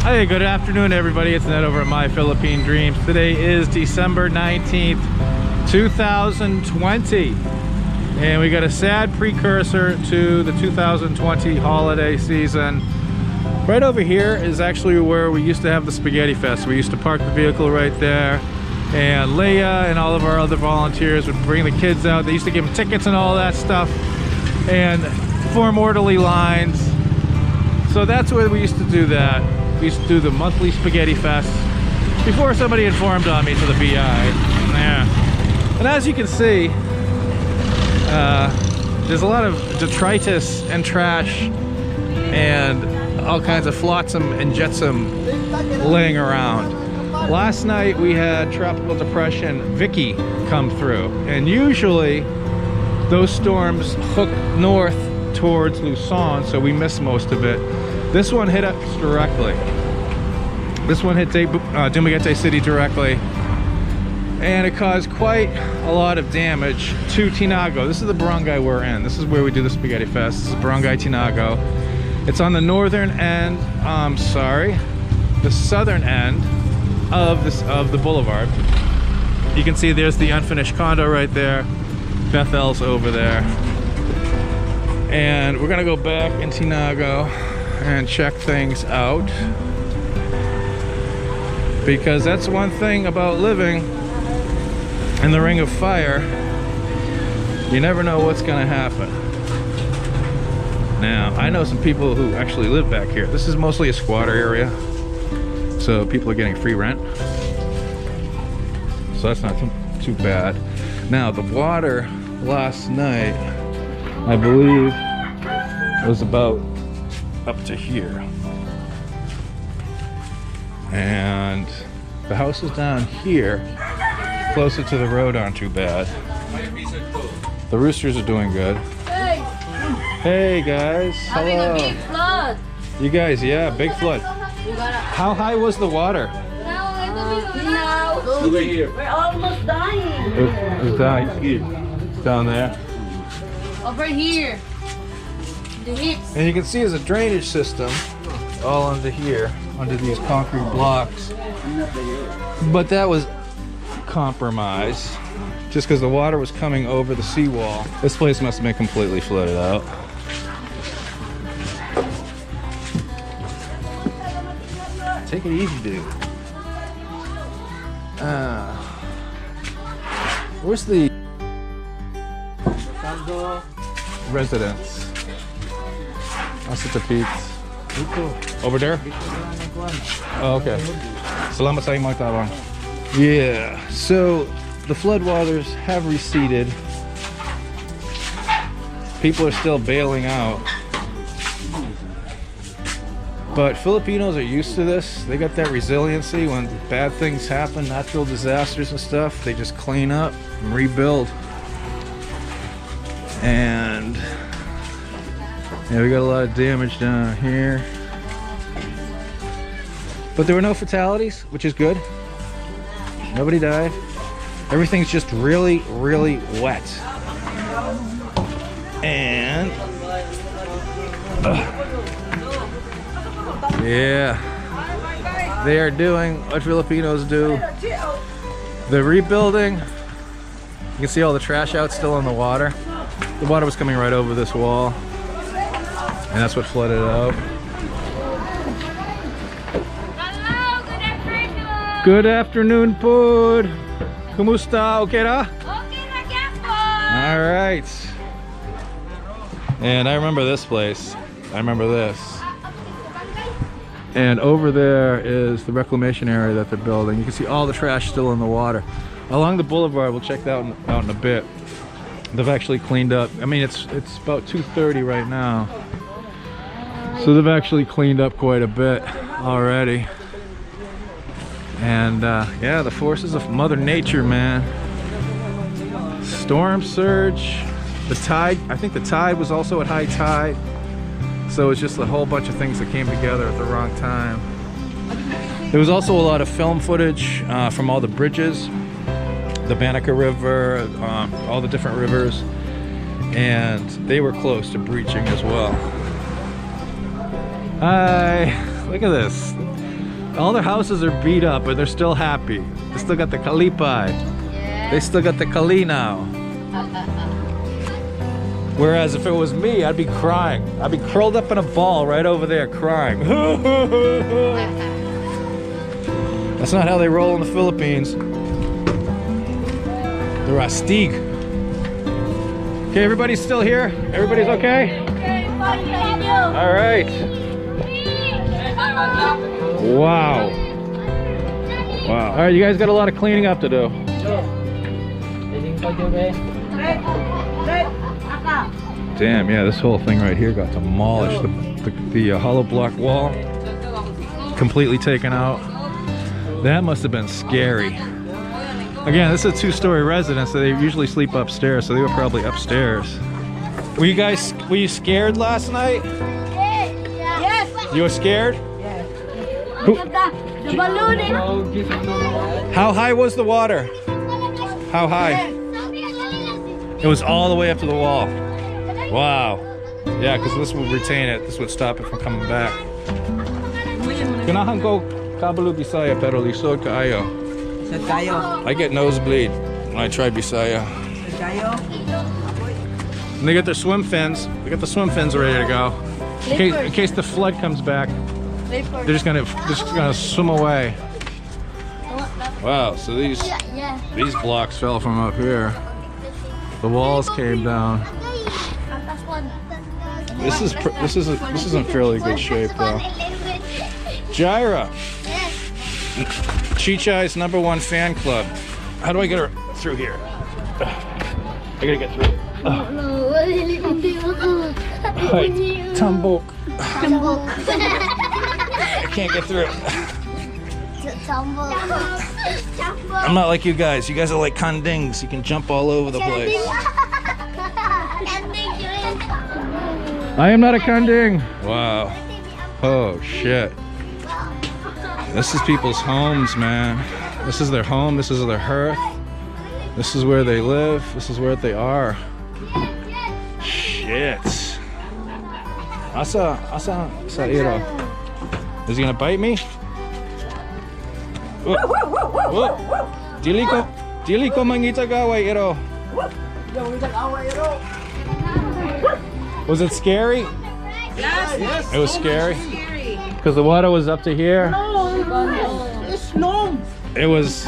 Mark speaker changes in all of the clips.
Speaker 1: Hey, good afternoon everybody. It's Ned over at My Philippine Dreams. Today is December 19th, 2020. And we got a sad precursor to the 2020 holiday season. Right over here is actually where we used to have the Spaghetti Fest. We used to park the vehicle right there. And Leia and all of our other volunteers would bring the kids out. They used to give them tickets and all that stuff. And form orderly lines. So that's where we used to do that. We used to do the monthly Spaghetti Fest before somebody informed on me to the BI. Yeah. And as you can see, there's a lot of detritus and trash and all kinds of flotsam and jetsam laying around. Last night we had Tropical Depression Vicky come through, and usually those storms hook north towards Luzon, so we miss most of it. This one hit us directly. This one hit Dumaguete City directly, and it caused quite a lot of damage to Tinago. This is the barangay we're in. This is where we do the Spaghetti Fest. This is Barangay Tinago. It's on the northern end, the southern end of the boulevard. You can see there's the unfinished condo right there. Bethel's over there. And we're gonna go back in Tinago and check things out, because that's one thing about living in the ring of fire. You never know what's gonna happen. Now, I know some people who actually live back here. This is mostly a squatter area, so people are getting free rent, so that's not too bad. Now, the water last night, I believe, was about up to here, and the houses down here closer to the road aren't too bad. The roosters are doing good. Hey guys,
Speaker 2: having
Speaker 1: hello.
Speaker 2: a big flood.
Speaker 1: You guys, yeah, big flood. How high was the water?
Speaker 2: Over here. We're almost dying.
Speaker 1: It's down here. Down there.
Speaker 2: Over here. The hips.
Speaker 1: And you can see there's a drainage system all under here, under these concrete blocks. But that was compromised just because the water was coming over the seawall. This place must have been completely flooded out. Take it easy, dude. Where's the residence? Over there? Oh, okay. Salamat sa imong tawang. Yeah, so the floodwaters have receded. People are still bailing out. But Filipinos are used to this. They got that resiliency. When bad things happen, natural disasters and stuff, they just clean up and rebuild. And yeah, we got a lot of damage down here. But there were no fatalities, which is good. Nobody died. Everything's just really, really wet. And yeah, they are doing what Filipinos do. They're rebuilding. You can see all the trash out still in the water. The water was coming right over this wall, and that's what flooded it out.
Speaker 2: Hello, good afternoon.
Speaker 1: Good afternoon, Pod. Kumusta? Okay ra?
Speaker 2: Okay na po.
Speaker 1: All right. And I remember this place. I remember this. And over there is the reclamation area that they're building. You can see all the trash still in the water. Along the boulevard, we'll check that out in a bit. They've actually cleaned up. I mean, it's about 2:30 right now. So they've actually cleaned up quite a bit already. And yeah, the forces of Mother Nature, man. Storm surge, the tide. I think the tide was also at high tide. So it's just a whole bunch of things that came together at the wrong time. There was also a lot of film footage from all the bridges, the Banaka River, all the different rivers, and they were close to breaching as well. Hi, look at this. All their houses are beat up, but they're still happy. They still got the kalipay. They still got the kalinaw. Whereas if it was me, I'd be crying. I'd be curled up in a ball right over there crying. That's not how they roll in the Philippines. The rastig. Okay, everybody's still here? Everybody's okay? All right. Wow. Wow. All right, you guys got a lot of cleaning up to do. Damn, yeah, this whole thing right here got demolished. The hollow block wall completely taken out. That must have been scary. Again, this is a two-story residence, so they usually sleep upstairs, so they were probably upstairs. Were you scared last night?
Speaker 2: Yes.
Speaker 1: You were scared?
Speaker 2: Yes.
Speaker 1: Who-
Speaker 2: The balloon.
Speaker 1: How high was the water? How high? It was all the way up to the wall. Wow. Yeah, because this would retain it. This would stop it from coming back. Ganahan ko kabalo Bisaya pero lisod kaayo. I get nosebleed when I try Bisaya. And they got their swim fins. They got the swim fins ready to go. In case the flood comes back, they're just gonna swim away. Wow. So these blocks fell from up here. The walls came down. This is in fairly good shape though. Jaira. Chichai's #1 fan club. How do I get her through here? I gotta get through. Tumbok. I can't get through. I'm not like you guys. You guys are like kandings. You can jump all over the place. I am not a kanding. Wow. Oh shit. This is people's homes, man. This is their home. This is their hearth. This is where they live. This is where they are. Shit. Asa iro. Is he gonna bite me? Dili ko mangita gaway iro. Was it scary? Yes. It was scary. Because the water was up to here. It was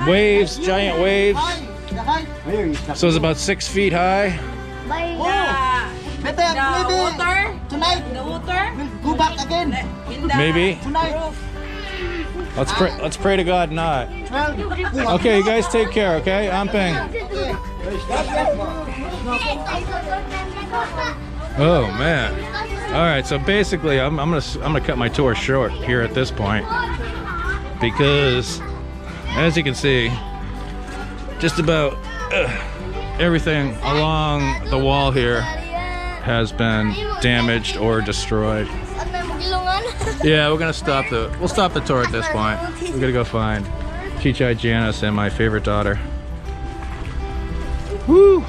Speaker 1: waves, giant waves. So it was about 6 feet high.
Speaker 2: The water? Tonight? The water?
Speaker 3: We'll go back again.
Speaker 1: Maybe.
Speaker 3: Tonight.
Speaker 1: Let's pray to God not. Okay, you guys take care, okay? Ampeng. Oh man. All right, so basically I'm gonna cut my tour short here at this point because as you can see, just about everything along the wall here has been damaged or destroyed. Yeah, we'll stop the tour at this point. We're gonna go find Chichai, Janice, and my favorite daughter. Woo!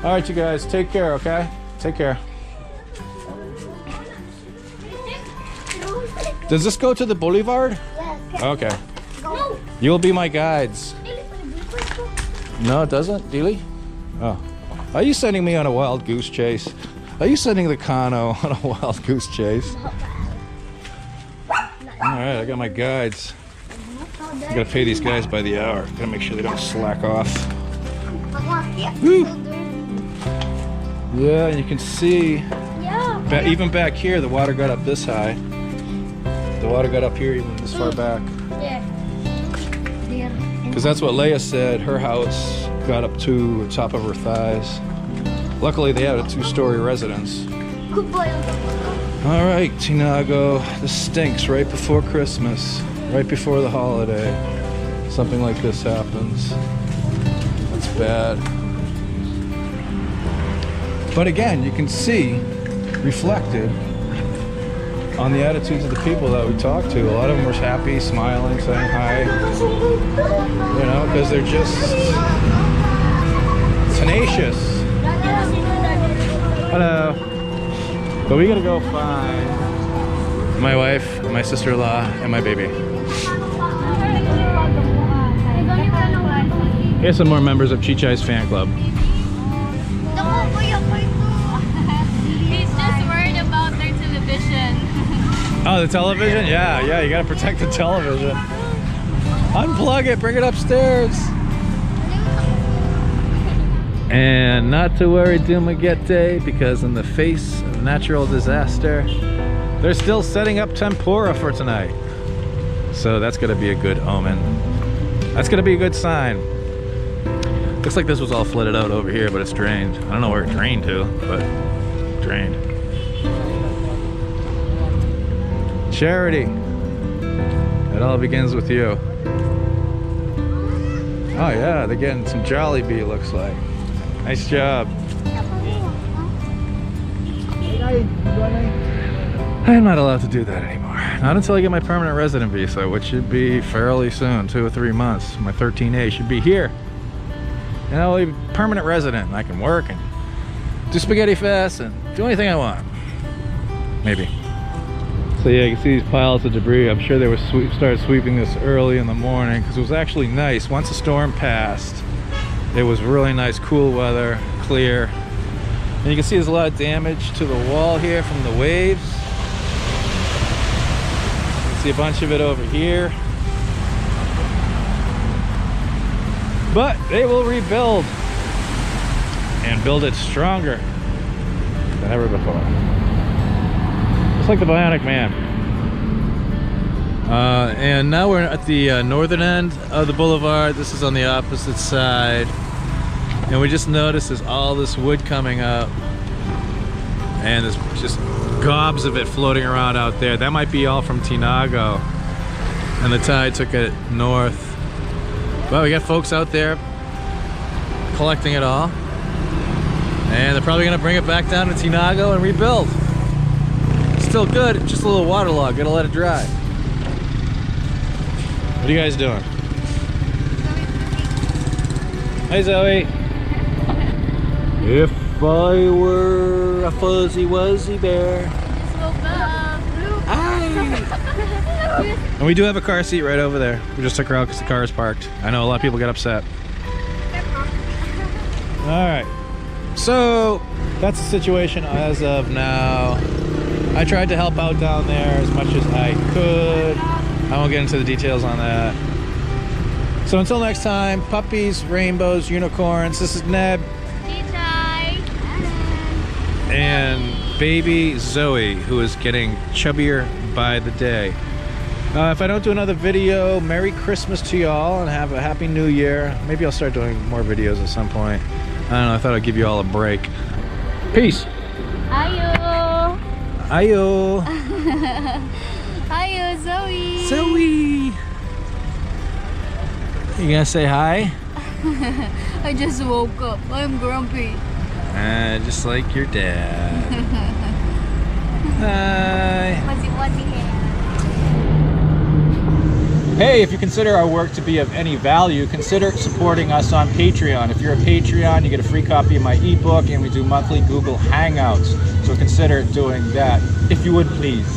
Speaker 1: All right, you guys, take care, okay? Take care. Does this go to the boulevard? Okay. You'll be my guides. No, it doesn't, Dili? Oh. Are you sending me on a wild goose chase? Are you sending the Kano on a wild goose chase? Alright, I got my guides. I gotta pay these guys by the hour. Gotta make sure they don't slack off. Woo! Yeah, and you can see, even back here, the water got up this high. The water got up here even this far back. Because that's what Leia said, her house got up to the top of her thighs. Luckily, they had a 2-story residence. All right, Tinago, this stinks right before Christmas, right before the holiday. Something like this happens. That's bad. But again, you can see reflected on the attitudes of the people that we talked to. A lot of them were happy, smiling, saying hi. You know, because they're just tenacious. Hello. But we gotta go find my wife, my sister-in-law, and my baby. Here's some more members of Chichai's fan club.
Speaker 2: He's just worried about their television.
Speaker 1: Oh, the television? Yeah, you gotta protect the television. Unplug it, bring it upstairs. And not to worry, Dumaguete, because in the face of natural disaster, they're still setting up tempura for tonight. So that's gonna be a good omen. That's gonna be a good sign. Looks like this was all flooded out over here, but it's drained. I don't know where it drained to, but drained. Charity. It all begins with you. Oh yeah, they're getting some Jollibee, looks like. Nice job. I'm not allowed to do that anymore. Not until I get my permanent resident visa, which should be fairly soon, 2 or 3 months. My 13A should be here. And I'll be permanent resident. And I can work and do spaghetti fest and do anything I want. Maybe. So yeah, you can see these piles of debris. I'm sure they were started sweeping this early in the morning because it was actually nice. Once the storm passed, it was really nice, cool weather, clear. And you can see there's a lot of damage to the wall here from the waves. You can see a bunch of it over here. But they will rebuild and build it stronger than ever before. Just like the Bionic Man. And now we're at the northern end of the boulevard. This is on the opposite side. And we just noticed there's all this wood coming up. And there's just gobs of it floating around out there. That might be all from Tinago. And the tide took it north. Well, we got folks out there collecting it all. And they're probably gonna bring it back down to Tinago and rebuild. Still good, just a little waterlogged, gotta let it dry. What are you guys doing? Hey Zoe. If I were a fuzzy wuzzy bear.
Speaker 2: Just woke up.
Speaker 1: Hi. And we do have a car seat right over there. We just took her out because the car is parked. I know a lot of people get upset. Alright. So that's the situation as of now. I tried to help out down there as much as I could. I won't get into the details on that. So until next time, puppies, rainbows, unicorns, this is Ned. And baby Zoe, who is getting chubbier by the day. If I don't do another video, Merry Christmas to y'all and have a Happy New Year. Maybe I'll start doing more videos at some point. I don't know, I thought I'd give you all a break. Peace.
Speaker 2: Ayo.
Speaker 1: Ayo.
Speaker 2: Ayo, Zoe.
Speaker 1: Zoe. You gonna say hi?
Speaker 2: I just woke up. I'm grumpy.
Speaker 1: Just like your dad. Hi.
Speaker 2: What's here?
Speaker 3: Hey, if you consider our work to be of any value, consider supporting us on Patreon. If you're a Patreon, you get a free copy of my ebook, and we do monthly Google Hangouts. So consider doing that, if you would please.